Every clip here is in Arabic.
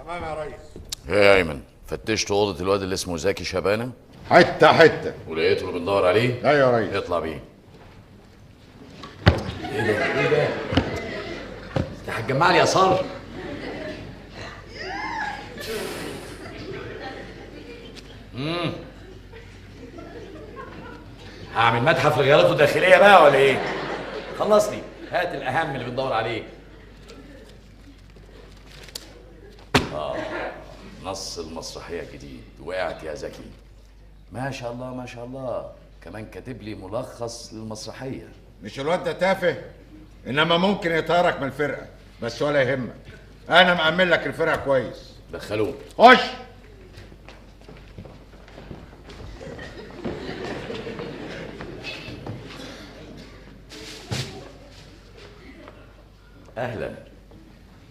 تمام يا ريس. ايه يا ايمن، فتشت اوضه الواد اللي اسمه زكي شبانه؟ حته حته. ولقيته اللي بندور عليه؟ لا يا ريس. اطلع بيه. ايه ده ايه ده؟ انت هتجمع لي يسار؟ هعمل متحف لغياراته الداخليه بقى ولا ايه؟ خلصني، هات الاهم اللي بندور عليه. نص المسرحيه الجديد، وقعت يا زكي. ما شاء الله ما شاء الله، كمان كاتب لي ملخص للمسرحيه. مش الواد ده تافه، انما ممكن يطيرك من الفرقه، بس ولا يهمك، انا مأمن لك الفرقه كويس. دخلوه. خش. اهلا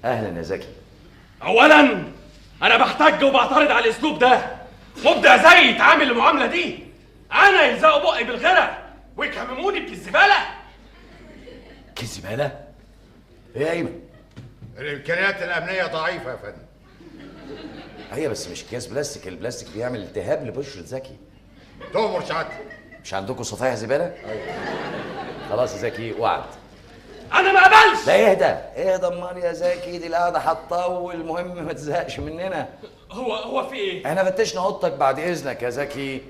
اهلا يا زكي. اولا انا بحتج وبعترض على الاسلوب ده. مبدع زي يتعامل المعامله دي؟ انا يلزقوا بقي بالغرق ويكمموني بكالزباله. كالزباله؟ ايه يا ايمن؟ الامكانيات الامنيه ضعيفه يا فندم. هي بس مش اكياس بلاستيك، البلاستيك بيعمل التهاب لبشرة زكي. تؤمر سعادتك. مش عندكم صفايح زباله؟ ايوه. خلاص يا زكي وعد. انا ما اقبلش. لا اهدى اهدى امال يا زكي، دي القعده هتطول، المهم ما تزهقش مننا. هو في ايه؟ احنا فتشنا اوضتك بعد اذنك يا زكي،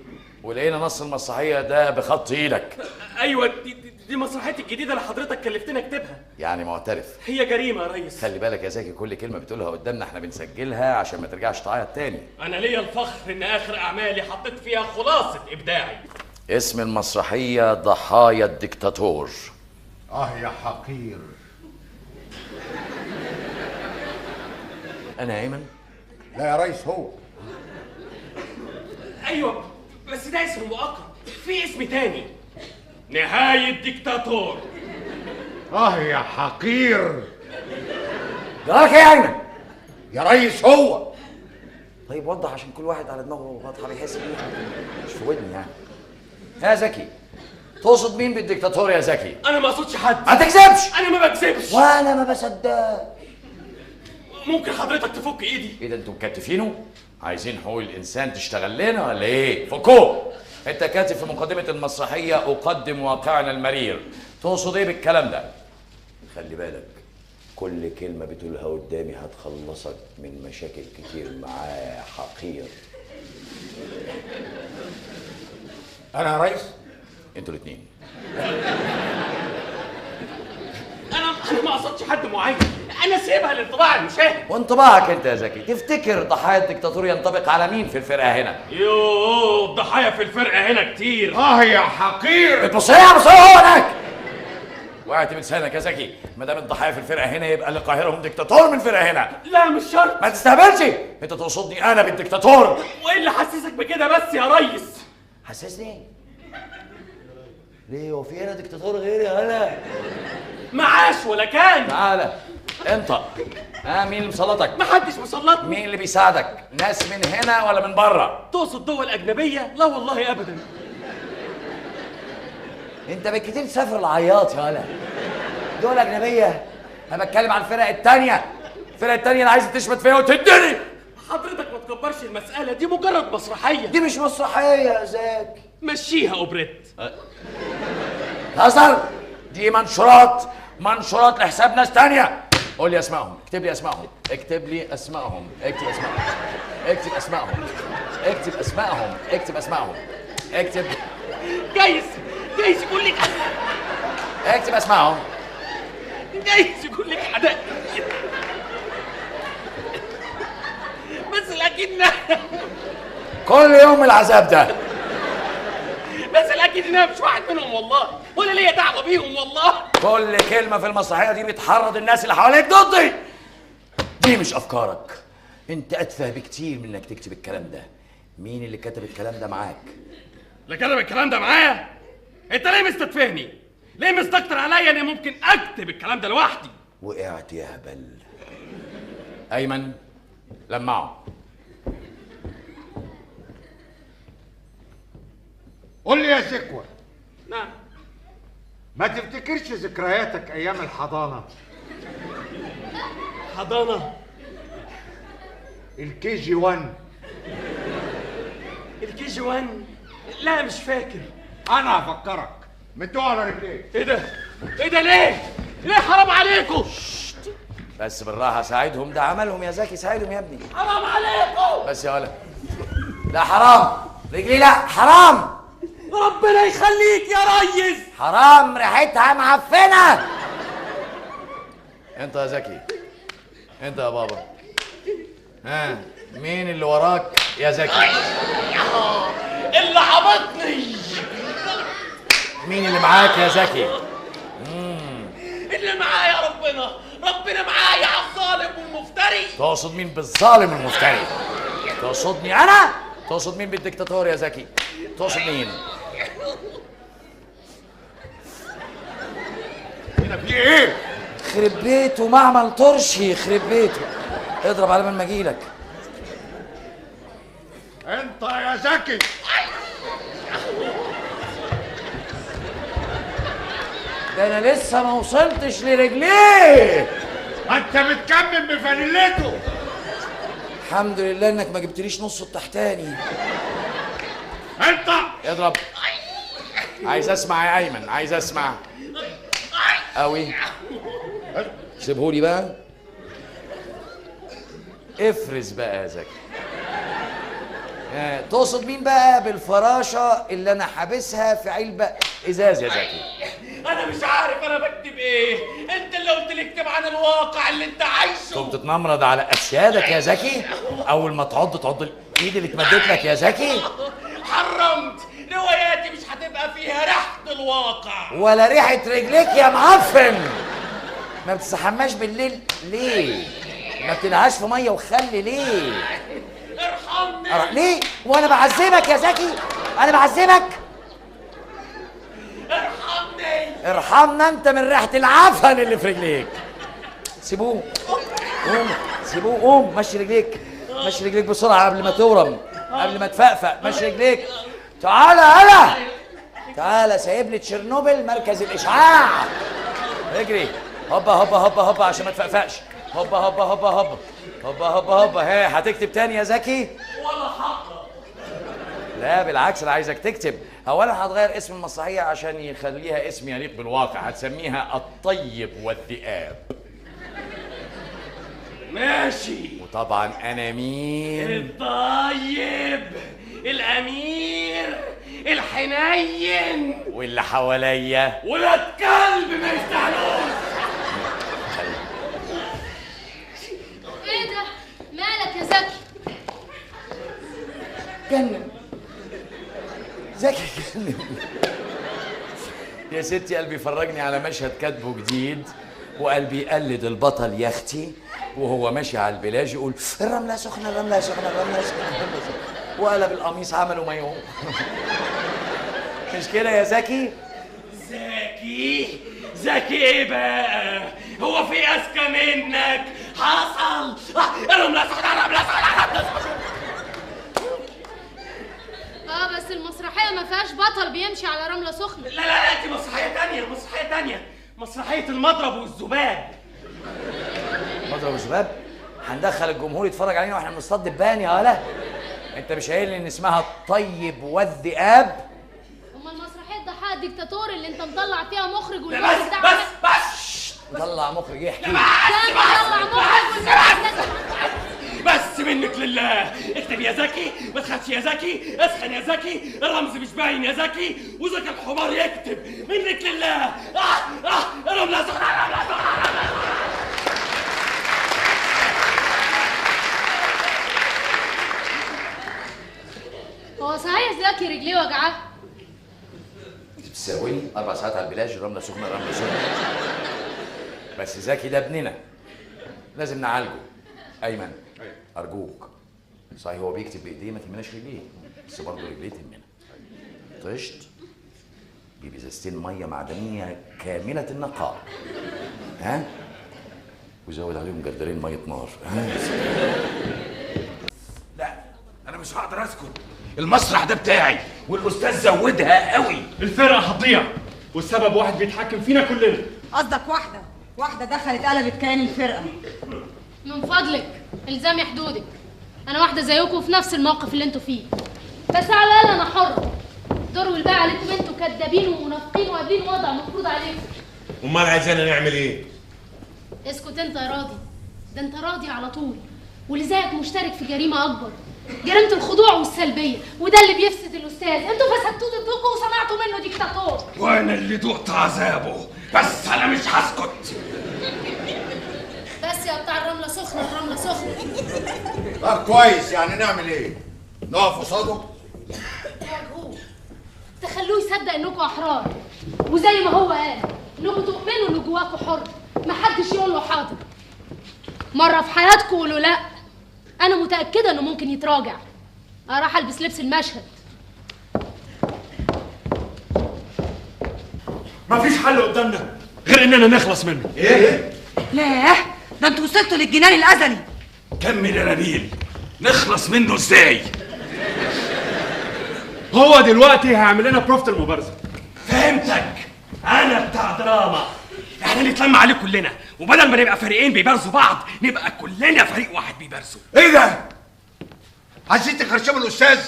ولقينا نص المسرحيه ده بخط ايدك. ايوه دي مسرحيتي الجديده اللي حضرتك كلفتني اكتبها. يعني معترف؟ هي جريمه يا ريس. خلي بالك يا زكي، كل كلمه بتقولها قدامنا احنا بنسجلها عشان ما ترجعش تعيط تاني. انا ليا الفخر ان اخر اعمالي حطيت فيها خلاصه ابداعي. اسم المسرحيه ضحايا الدكتاتور. يا حقير. انا ايمن؟ لا يا ريس هو. ايوه بس ده اسم مؤقت، في اسم تاني، نهايه ديكتاتور. يا حقير. جراك ايه يا ايمن؟ يا ريس هو. طيب وضح عشان كل واحد على دماغه واضحه بيحس بيها، مش في ودني يعني. يا زكي، تقصد مين بالدكتاتور يا زكي؟ انا ما اقصدش حد. ما تكذبش. انا ما بكذبش. وانا ما بصدق. ممكن حضرتك تفك ايدي؟ ايه ده انتوا مكتفينه؟ عايزين حقوق الانسان تشتغل لنا ولا ايه؟ فكوه. انت كاتب في مقدمه المسرحيه اقدم واقعنا المرير، تقصد ايه بالكلام ده؟ خلي بالك، كل كلمه بتقولها قدامي هتخلصك من مشاكل كتير معايا يا حقير. انا يا ريس. انتوا الاثنين. انا ما اقصدش حد معين، انا سيبها لانطباع المشاهد. وانطباعك انت يا زكي، تفتكر ضحايا الدكتاتور ينطبق على مين في الفرقه هنا؟ يوه الضحايا في الفرقه هنا كتير. يا حقير. بص هو هناك. وقعت بلسانك يا زكي، ما دام الضحايا في الفرقه هنا يبقى اللي قاهرهم دكتاتور من الفرقه هنا. لا مش شرط. ما تستهبلش، انت تقصدني انا بالدكتاتور. وايه اللي حسسك بكده بس يا ريس؟ حسسني؟ ليه هو في هنا دكتاتور غيري هلا؟ معاش ولا كان. تعالى انطق. مين اللي مسلطك؟ محدش مسلطني. مين اللي بيساعدك؟ ناس من هنا ولا من بره؟ تقصد دول اجنبيه؟ لا والله ابدا. انت بالكتير تسافر العياط يا هلا. دول اجنبيه؟ انا بتكلم عن الفرق التانيه. الفرق التانيه اللي عايزه تشمت فيها وتدني. حضرتك ما تكبرش المساله دي، مجرد مسرحيه. دي مش مسرحيه يا زاك، مشيها اوبريت. هزر. دي منشورات لحساب ناس تانية. قول لي اسمائهم، اكتب لي اسمائهم، اكتب لي اسمائهم، اكتب اسمائهم، اكتب اسمائهم، اكتب اسمائهم، اكتب اسمائهم، اكتب. جايز يقول لك اكتب اسمائهم. جايز يقول لك حدائق، بس الاكيد كل يوم العذاب ده. بس الاكيد ان انا مش واحد منهم والله، ولا ليا دعوه بيهم والله. كل كلمه في المسرحيه دي بتحرض الناس اللي حواليك ضدي. دي مش افكارك، انت اتفه بكتير من انك تكتب الكلام ده. مين اللي كتب الكلام ده معاك؟ اللي كتب الكلام ده معايا؟ انت ليه مستدفهني؟ ليه مستكتر عليا اني ممكن اكتب الكلام ده لوحدي؟ وقعت يا هبل. ايمن لمعه. قول لي يا زكوة. نعم. ما تفتكرش ذكرياتك ايام الحضانة؟ حضانه؟ الكي جي 1. الكي جي 1؟ لا مش فاكر. انا هفكرك. مدوه على رجليك. ايه ده؟ ايه ده ليه؟ ليه حرام عليكم؟ بس بالراحه، ساعدهم، ده عملهم يا زكي، ساعدهم يا ابني. حرام عليكم. بس يا ولد، لا حرام، رجلي لا حرام. ربنا يخليك يا ريس. حرام، ريحتها معفنه. انت يا زكي، انت يا بابا، ها مين اللي وراك يا زكي؟ اللي عبطني. مين اللي معاك يا زكي؟ اللي معايا ربنا معايا على الظالم والمفتري. تقصد مين بالظالم والمفتري؟ تقصدني انا؟ تقصد مين بالدكتاتور يا زكي؟ تقصد مين؟ هنا في ايه؟ خرب بيته معمل طرشي، يخرب بيته. اضرب على ما اجيلك. انت يا زكي. ده انا لسه ما وصلتش لرجليه. انت متكمم بفانيلته. الحمد لله انك ما جبتليش نص التحتاني. انت اضرب. عايز اسمع يا ايمن، عايز اسمع قوي. سيبهولي بقى. افرز بقى يا زكي. تقصد مين بقى بالفراشه اللي انا حابسها في علبه ازاز يا زكي؟ انا مش عارف انا بكتب ايه. انت اللي قلت لي اكتب عن الواقع اللي انت عايشه. تقوم تتنمرض على اسيادك يا زكي؟ اول ما تعض الايد اللي اتمدت لك يا زكي. حرمت. رواياتي مش هتبقى فيها ريحه الواقع ولا ريحه رجليك يا معفن. ما بتستحماش بالليل ليه؟ ما بتنهاش في ميه وخل ليه؟ ارحمني. ليه؟ وانا بعذبك يا زكي؟ انا بعذبك؟ ارحمني. ارحمنا انت من ريحه العفن اللي في رجليك. سيبوه. قوم، سيبوه، قوم، مشي رجليك، مشي رجليك بسرعه قبل ما تورم، قبل ما تفقفق، مشي رجليك. تعالى هلا، تعالى، سايب لي تشيرنوبل مركز الاشعاع. اجري، هوبا هوبا هوبا هوبا عشان ما تفقفقش. هوبا هوبا هوبا هوبا هوبا هوبا هوبا. ها، هتكتب تاني يا زكي؟ ولا حقك. لا بالعكس، انا عايزك تكتب. اولا هتغير اسم المسرحيه عشان يخليها اسم يليق بالواقع، هتسميها الطيب والذئاب. ماشي. وطبعا انا مين؟ الطيب، الامير، الحنين، واللي حواليا ولاد كلب ما يستاهلوش. ايه ده؟ مالك يا زكي؟ جنن زكي، جنن يا ستي. قلبي فرجني على مشهد كاتبه جديد، وقلبي يقلد البطل يا اختي وهو ماشي على البلاج يقول الرمله سخنه، الرمله سخنه، الرمله سخنه، الرمله سخنه، وقلب القميص عمله مايو. مش كده يا زكي؟ زكي؟ زكي ايه بقى؟ هو في اذكى منك؟ حصل. الرمله سخنه، الرمله سخنه، الرمله سخنه. بس المسرحية ما فيهاش بطل بيمشي على رملة سخنة. لا لا لا، دي مسرحية تانية، مسرحية تانية، مسرحية المضرب والذباب. مضرب والذباب؟ هندخل الجمهور يتفرج علينا واحنا بنصطاد دبان يا ولا؟ انت مش قايل لي ان اسمها الطيب والذئاب؟ امال مسرحية ضحايا الدكتاتور اللي انت مطلع فيها مخرج بس والناس بتاعك؟ بس مطلع مخرج يحكي. بس منك لله. اكتب يا زكي، ما تخافش يا زكي، اسخن يا زكي، الرمز مش باين يا زكي، وزكي الحمار يكتب. منك لله. الرملة سخنة، الرملة سخنة. هو صحيح زكي رجليه وجعاه؟ بتساوي 4 ساعات على البلاج، الرملة سخنة، الرملة سخنة. بس زكي ده ابننا، لازم نعالجه. ايمن ارجوك، صحيح هو بيكتب بايديه ما تهمناش رجليه، بس برضه رجليه تهمنا. طشت جيب ازازتين ميه معدنيه كامله النقاء، ها، وزود عليهم جردلين ميه نار. لا انا مش هقدر اسكت. المسرح ده بتاعي والاستاذ زودها قوي. الفرقه هتضيع والسبب واحد بيتحكم فينا كلنا. قصدك واحدة دخلت قلبت كيان الفرقة. من فضلك الزامي حدودك. انا واحده زيكم في نفس الموقف اللي انتوا فيه، بس على الاقل انا حره. الدور والباقي عليكم انتوا كدابين ومنافقين وقابلين وضع مفروض عليكم. امال عايزانا نعمل ايه؟ اسكت انت يا راضي، ده انت راضي على طول، واللي زيك مشترك في جريمه اكبر، جريمه الخضوع والسلبيه، وده اللي بيفسد الاستاذ. انتوا فسدتوه ضدكم وصنعتوا منه ديكتاتور. وانا اللي دقت عذابه، بس انا مش هسكت. بس يا بتاع الرمله سخنه، الرمله سخنه. طب كويس، يعني نعمل ايه؟ نقف قصاده؟ تواجهوه، تخلوه يصدق انكم احرار، وزي ما هو قال انكم تؤمنوا ان جواكم حر، محدش يقول له حاضر. مره في حياتكم قولوا لا، انا متاكده انه ممكن يتراجع. انا راح البس لبس المشهد. مفيش حل قدامنا غير اننا نخلص منه. ايه؟ لا، ده انتوا وصلتوا للجنان الازلي. كمل يا نبيل، نخلص منه ازاي؟ هو دلوقتي هيعمل لنا بروفة المبارزه. فهمتك، انا بتاع دراما. احنا نتلم عليه كلنا، وبدل ما نبقى فريقين بيبارزوا بعض نبقى كلنا فريق واحد بيبارزوا. ايه ده؟ عايزين تخرشموا الاستاذ؟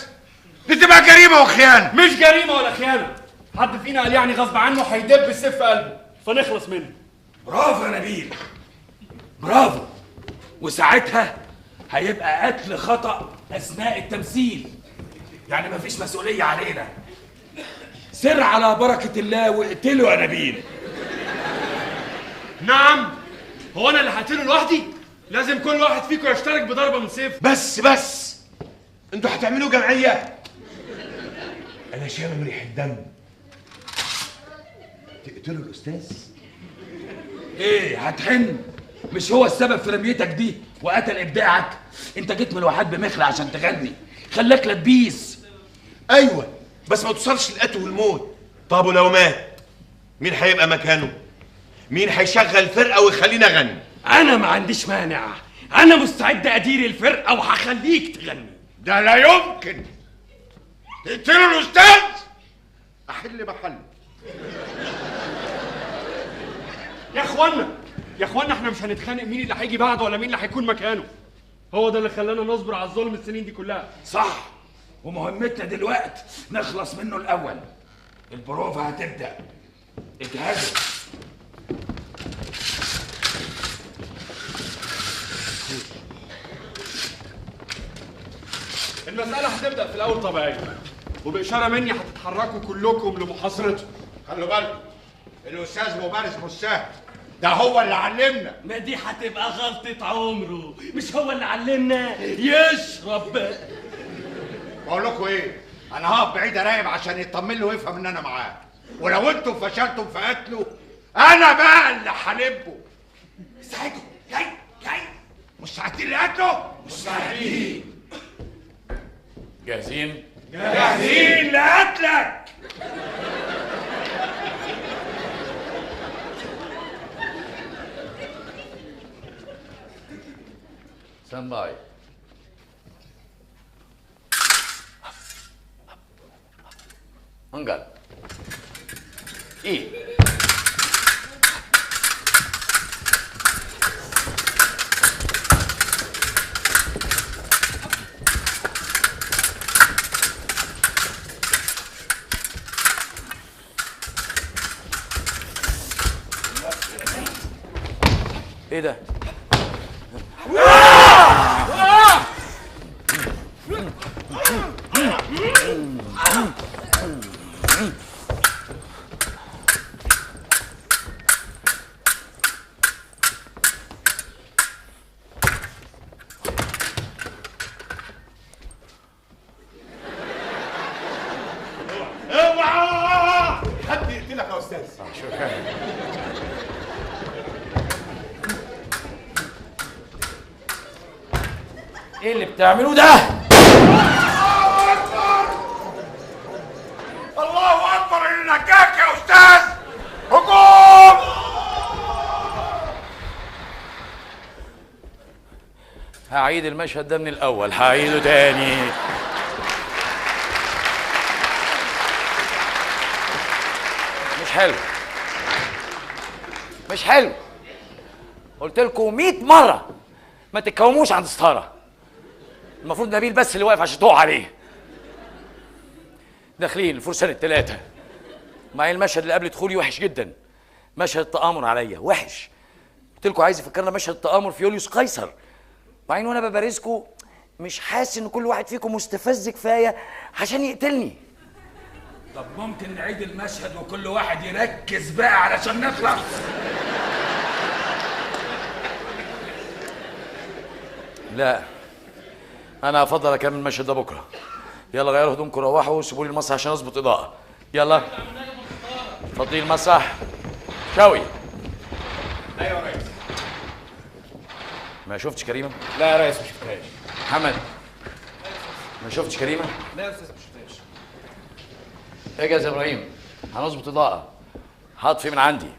دي تبقى جريمه وخيانه. مش جريمه ولا خيانه، حد فينا قال يعني غصب عنه هيدب السيف في قلبه فنخلص منه. برافو يا نبيل، برافو. وساعتها هيبقى قتل خطأ اثناء التمثيل، يعني مفيش مسؤوليه علينا. سر على بركه الله واقتله يا نبيل. نعم، هو انا اللي هقتله لوحدي؟ لازم كل واحد فيكم يشترك بضربه من سيف. بس انتوا هتعملوا جمعيه؟ انا شامم ريح الدم. تقتلوا الاستاذ؟ ايه هتحن؟ مش هو السبب في رميتك دي وقتل ابداعك؟ انت جيت من الواحات بمخلة عشان تغني، خلاك لبيس. ايوه، بس ما توصلش للقتل والموت. طب ولو مات مين هيبقى مكانه؟ مين هيشغل فرقه ويخلينا اغني؟ انا ما عنديش مانع، انا مستعد ادير الفرقه وهخليك تغني. ده لا يمكن. تقتلوا الاستاذ احل محله. يا اخوانا احنا مش هنتخانق مين اللي هيجي بعده ولا مين اللي هيكون مكانه. هو ده اللي خلانا نصبر على الظلم السنين دي كلها. صح، ومهمتنا دلوقتي نخلص منه الاول. البروفا هتبدا، اجهزوا. المسألة هتبدأ في الأول طبيعية، وبإشارة مني هتتحركوا كلكم لمحاصرته. خلوا بالكم، الاستاذ مبارز مش سهل، ده هو اللي علمنا. ما دي هتبقى غلطة عمره، مش هو اللي علمنا يشرب بقى. بقول لكم ايه، انا هقف بعيد اراقب عشان يطمن له ويفهم ان انا معاه، ولو انتم فشلتم في قتله انا بقى اللي هلبه. ساعدكم، جاي مستعدين لقتله؟ مستعدين. جاهزين؟ جاهزين لقتلك. ستاند باي. انقل. ايه؟ ايه ده؟ اوعى حد يقتلك يا استاذ. ايه اللي بتعملوه ده؟ الله اكبر اللي نجاك يا استاذ. هجوم. هعيد المشهد ده من الاول، هعيده تاني. مش حلو. قلت لكم 100 مره ما تتكوموش عند ستاره. المفروض نبيل بس اللي واقف عشان تقع عليه. داخلين الفرسان الثلاثه، مع المشهد اللي قبل دخولي وحش جدا، مشهد التآمر عليا وحش. قلت لكم عايز يفكرنا مشهد التآمر في يوليوس قيصر، مع ان وانا ببارزكم مش حاسس ان كل واحد فيكم مستفز كفايه عشان يقتلني. طب ممكن نعيد المشهد وكل واحد يركز بقى علشان نخلص؟ لا، انا افضل اكمل المشهد ده بكره. يلا غيروا هدومكم، روحوا وسيبوا لي المسرح عشان اظبط اضاءه. يلا فضي المسرح. شوي. ايوه يا ريس. ما شفتش كريمه؟ لا يا ريس ما شفتهاش. محمد ما شفتش كريمه؟ لا يا استاذ ما شفتهاش. اجهز يا ابراهيم، هنظبط اضاءه. هطفي من عندي.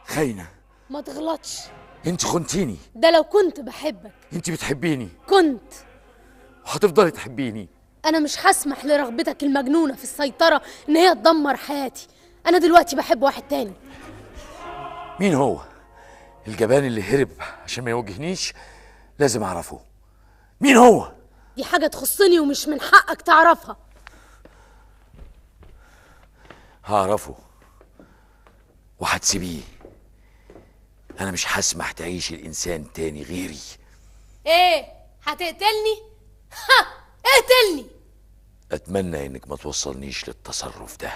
خاينة. ما تغلطش، انت خنتيني. ده لو كنت بحبك. انت بتحبيني كنت. وهتفضلي تحبيني. انا مش هسمح لرغبتك المجنونة في السيطرة ان هي تدمر حياتي. انا دلوقتي بحب واحد تاني. مين هو؟ الجبان اللي هرب عشان ما يواجهنيش؟ لازم اعرفه. مين هو؟ دي حاجة تخصني ومش من حقك تعرفها. هعرفه وهتسيبيه. انا مش هسمح تعيش الانسان تاني غيري. ايه هتقتلني؟ ها اقتلني. اتمنى انك ما توصلنيش للتصرف ده.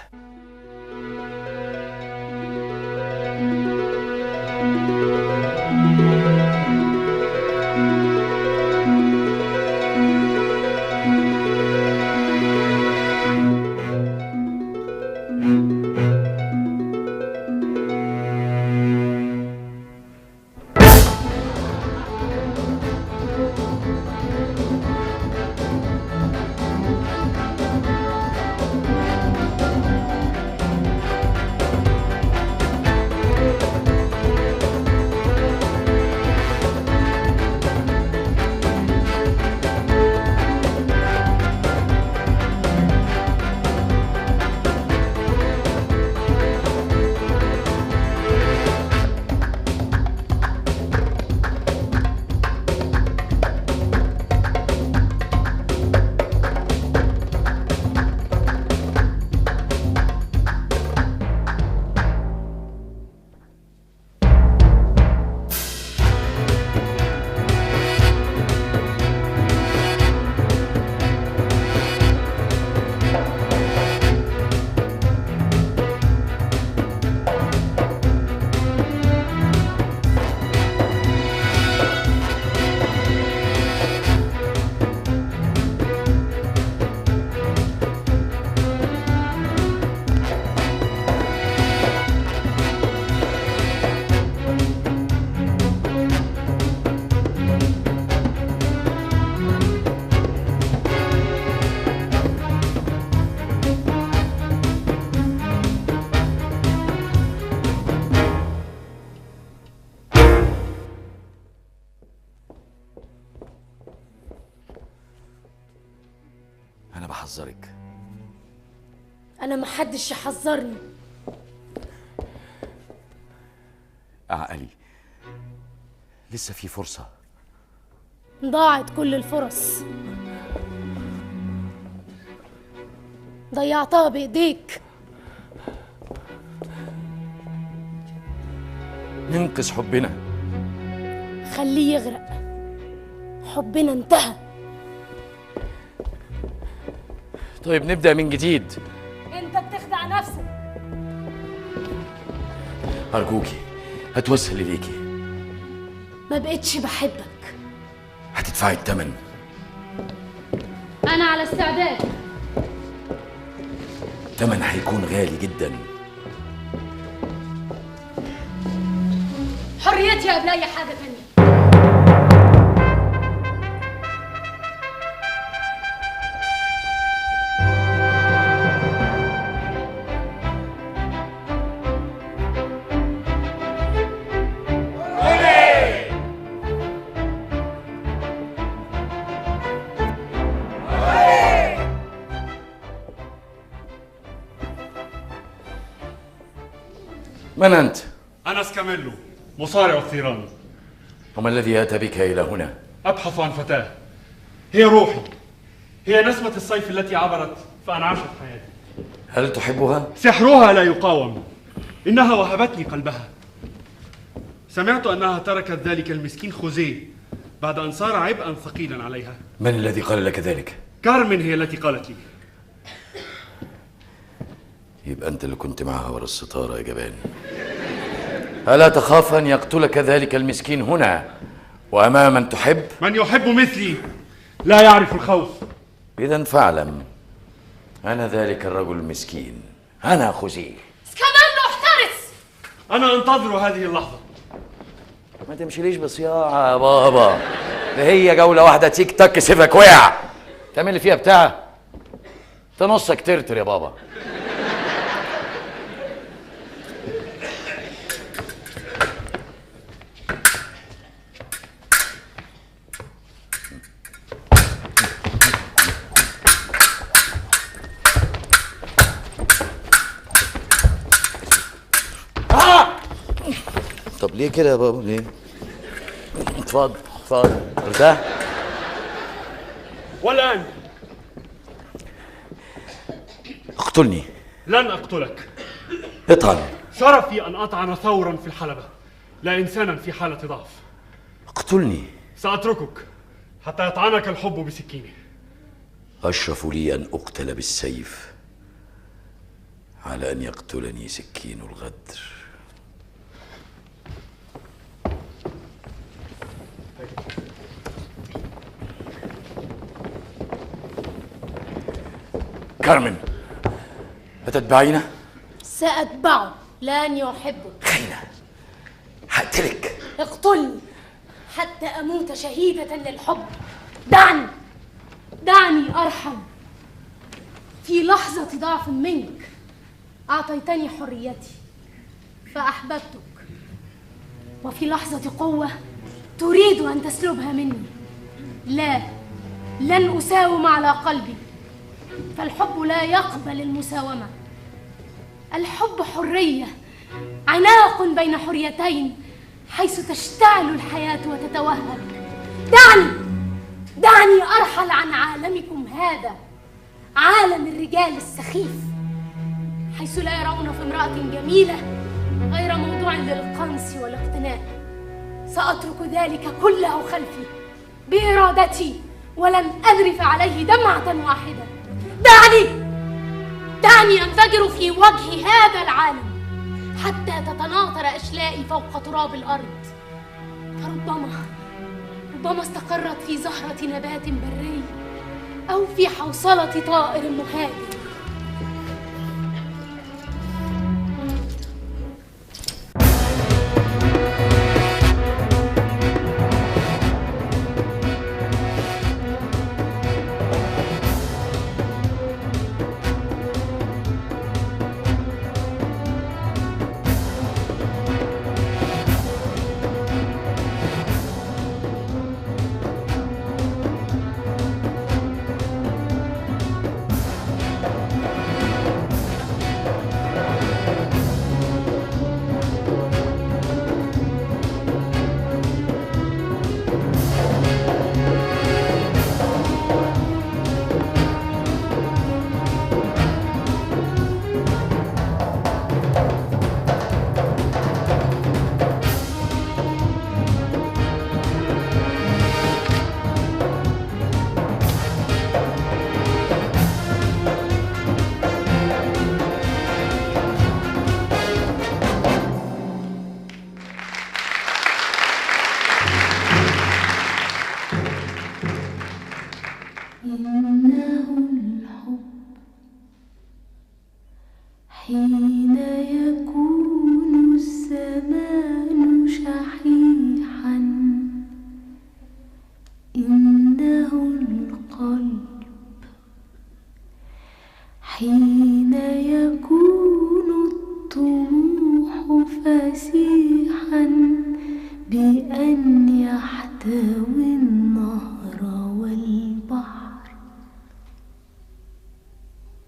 انا بحذرك. انا محدش يحذرني. اعقلي، لسه في فرصة. ضاعت كل الفرص، ضيعتها بايديك. ننقذ حبنا. خليه يغرق. حبنا انتهى. طيب نبدأ من جديد. انت بتخدع نفسك. أرجوكي هتوسل إليكي. ما بقتش بحبك. هتدفعي الثمن. انا على استعداد. الثمن هيكون غالي جدا. حريتي قبل اي حاجة تانية. من أنت؟ أنا سكاميلو، مصارع الثيران. وما الذي أتى بك إلى هنا؟ أبحث عن فتاة هي روحي، هي نسمة الصيف التي عبرت فأنعشت حياتي. هل تحبها؟ سحرها لا يقاوم، إنها وهبتني قلبها. سمعت أنها تركت ذلك المسكين خوزيه بعد أن صار عبئا ثقيلا عليها. من الذي قال لك ذلك؟ كارمن هي التي قالت لي. يبقى أنت اللي كنت معها ورا الستارة يا جبان. ألا تخاف أن يقتلك ذلك المسكين هنا وأمام من تحب؟ من يحب مثلي لا يعرف الخوف. إذا فاعلم أنا ذلك الرجل المسكين، أنا خوزيه. سكاميلو احترس! أنا أنتظر هذه اللحظة. ما تمشيليش بصياعة يا بابا، ده هي جولة واحدة تيك تك سيفك وقع. تعمل لي فيها بتاع؟ تنصك ترتر يا بابا. طب ليه كده يا بابا ليه؟ اتفضل اتفضل ارتاح. والآن اقتلني. لن أقتلك. اطعن. شرفي أن أطعن ثورا في الحلبة لا إنسانا في حالة ضعف. اقتلني. سأتركك حتى يطعنك الحب بسكينه. أشرف لي أن أقتل بالسيف على أن يقتلني سكين الغدر. كارمن، أتتبعينا؟ سأتبعه، لن يحبك. خينا، هقتلك. اقتلني حتى أموت شهيدة للحب. دعني أرحم. في لحظة ضعف منك أعطيتني حريتي فأحببتك، وفي لحظة قوة تريد أن تسلبها مني. لا، لن أساوم على قلبي، فالحب لا يقبل المساومة. الحب حرية، عناق بين حريتين حيث تشتعل الحياة وتتوهج. دعني أرحل عن عالمكم هذا، عالم الرجال السخيف، حيث لا يرون في امرأة جميلة غير موضوع للقنص والاقتناء. سأترك ذلك كله خلفي بإرادتي، ولن أذرف عليه دمعة واحدة. دعني أنفجر في وجه هذا العالم حتى تتناثر أشلائي فوق تراب الأرض، فربما استقرت في زهرة نبات بري أو في حوصلة طائر مهاجر. حين يكون الزمان شحيحا إنه القلب، حين يكون الطموح فسيحا بأن يحتوي النهر والبحر،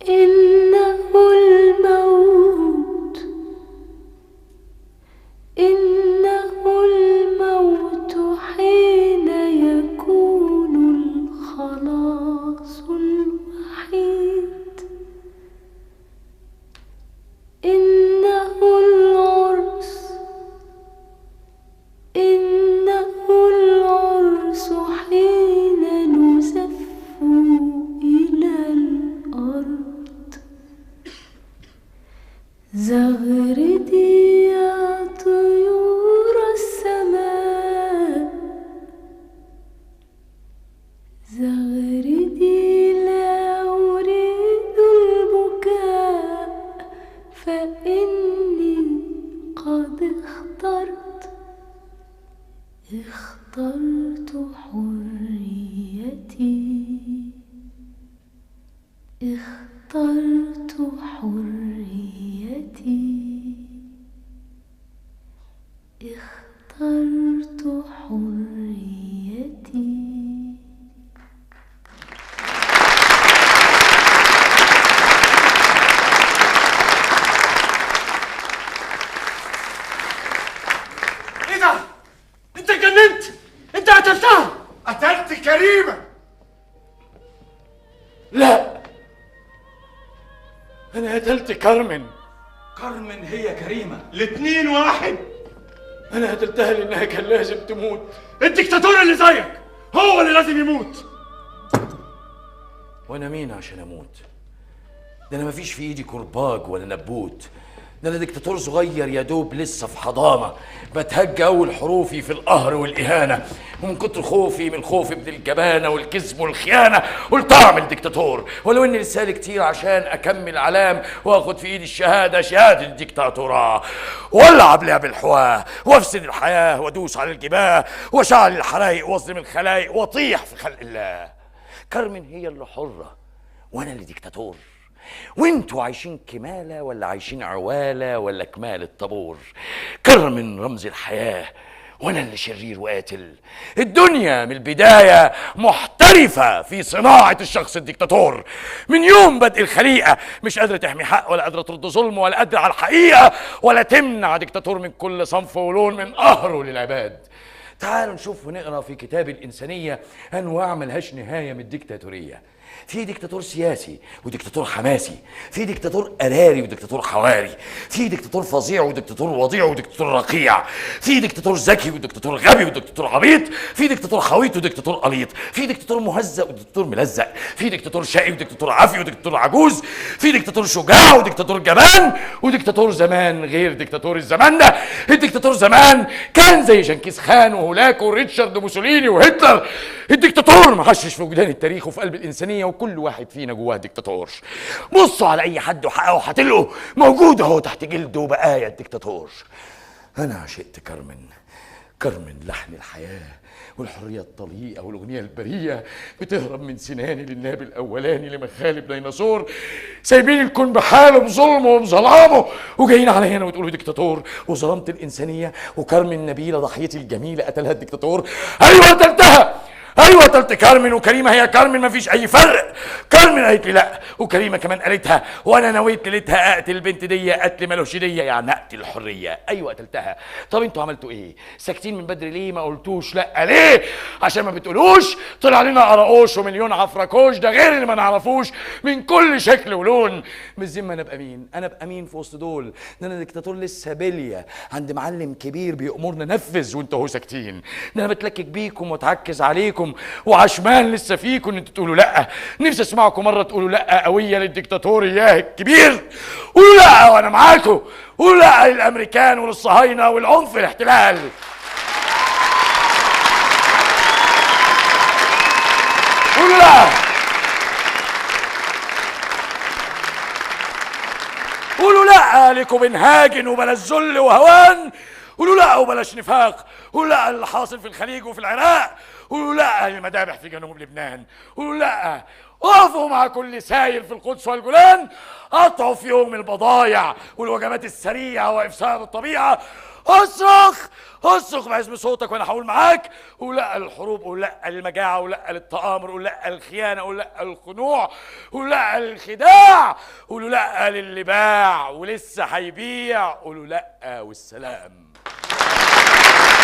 إنه الموت اخترت حريتي اخترت حريتي اخترت حريتي. ايه ده؟ انت اتجننت؟ انت قتلتها؟ قتلت كريمه؟ لا، انا قتلت كارمن. كارمن هي كريمة، الاتنين واحد. انا قتلتها لانها كان لازم تموت. الدكتاتور اللي زيك هو اللي لازم يموت. وانا مين عشان اموت؟ ده انا مفيش في ايدي كرباج ولا نبوت، ده انا دكتاتور صغير يا دوب لسه في حضانه، بتهجى اول حروفي في القهر والاهانه، ومن كتر خوفي من خوفي من الجبانه والكذب والخيانه قلت اعمل دكتاتور، ولو اني لسالي كتير عشان اكمل علام واخد في ايدي الشهاده شهاده الدكتاتوراه، والعب لعب الحواه وافسد الحياه وادوس على الجباه واشعل الحرايق واظلم الخلايق واطيح في خلق الله. كارمن هي اللي حره وانا اللي دكتاتور، وانتوا عايشين كمالة ولا عايشين عوالة ولا كمال الطابور. كارمن رمز الحياة وانا اللي شرير وقاتل. الدنيا من البداية محترفة في صناعة الشخص الدكتاتور، من يوم بدء الخليقة مش قادرة تحمي حق ولا قادرة ترد ظلم ولا قادرة على الحقيقة ولا تمنع دكتاتور من كل صنف ولون من قهره للعباد. تعالوا نشوف ونقرا في كتاب الإنسانية أنواع ملهاش نهاية من الدكتاتورية. في دكتاتور سياسي ودكتاتور حماسي، في دكتاتور قراري ودكتاتور حواري، في دكتاتور فظيع ودكتاتور وضيع ودكتاتور رقيع، في دكتاتور ذكي ودكتاتور غبي ودكتاتور عبيط، في دكتاتور خويط ودكتاتور قليط، في دكتاتور مهزأ ودكتاتور ملزق، في دكتاتور شقي ودكتاتور عافي ودكتاتور عجوز، في دكتاتور شجاع ودكتاتور جبان، ودكتاتور زمان غير دكتاتور الزمان ده. الدكتاتور زمان كان زي جنكيز خان وهولاكو وريتشارد موسوليني وهتلر. الدكتاتور محشش في وجدان التاريخ وفي قلب الإنسانية، وكل واحد فينا جواه دكتاتور. بصوا على اي حد وحقه هتلقوا موجود اهو تحت جلده بقايا الدكتاتور. انا عشقت كارمن. كارمن لحن الحياه والحريه الطليقه والاغنيه البريئه، بتهرب من سناني للناب الاولاني لمخالب ديناصور، سايبين الكون بحاله بظلمه وبظلامه وجايين على هنا وتقولوا دكتاتور وظلمت الانسانيه. وكارمن نبيله ضحيتي الجميله قتلها الدكتاتور. ايوه قتلتها، ايوه قتلت كارمن، وكريمه هي كارمن مفيش اي فرق. كارمن قالت لي لا، وكريمه كمان قالتها، وانا نويت ليلتها اقتل البنت دي قتل ملوش ديه، يعني اقتل الحريه. ايوه قتلتها. طب انتوا عملتوا ايه؟ ساكتين من بدري ليه؟ ما قلتوش لا ليه؟ عشان ما بتقولوش طلع لنا قراقوش ومليون عفركوش، ده غير اللي ما نعرفوش من كل شكل ولون. بالذمه انا ابقى مين؟ انا ابقى مين في وسط دول؟ ده انا دكتاتور لسه بليه عند معلم كبير بيأمرنا ننفذ وانتوا اهو ساكتين. ده انا بتلكك بيكم واتعكز عليكم وعشمان لسه فيكم ان انتوا تقولوا لا. نفسي اسمعكم مره تقولوا لا قويه للدكتاتور اياه الكبير. قولوا لا وانا معاكم. قولوا لا للامريكان وللصهاينه والعنف الاحتلال. قولوا لا. قولوا لا لكوبنهاجن وبلاش ذل وهوان. قولوا لا وبلاش نفاق. قولوا لا اللي حاصل في الخليج وفي العراق. قولوا لا للمذابح في جنوب لبنان. قولوا لا. وقفوا مع كل ساير في القدس والجولان. قطعوا في يوم البضايع والوجبات السريعه وافساد الطبيعه. اصرخ اصرخ باسم صوتك وانا هقول معاك. قول لا للحروب، قول لا للمجاعه، قول لا للتآمر، قول لا للخيانه، قول لا للخنوع، قول لا للخداع، قولوا لا للي باع ولسه هيبيع. قولوا لا والسلام.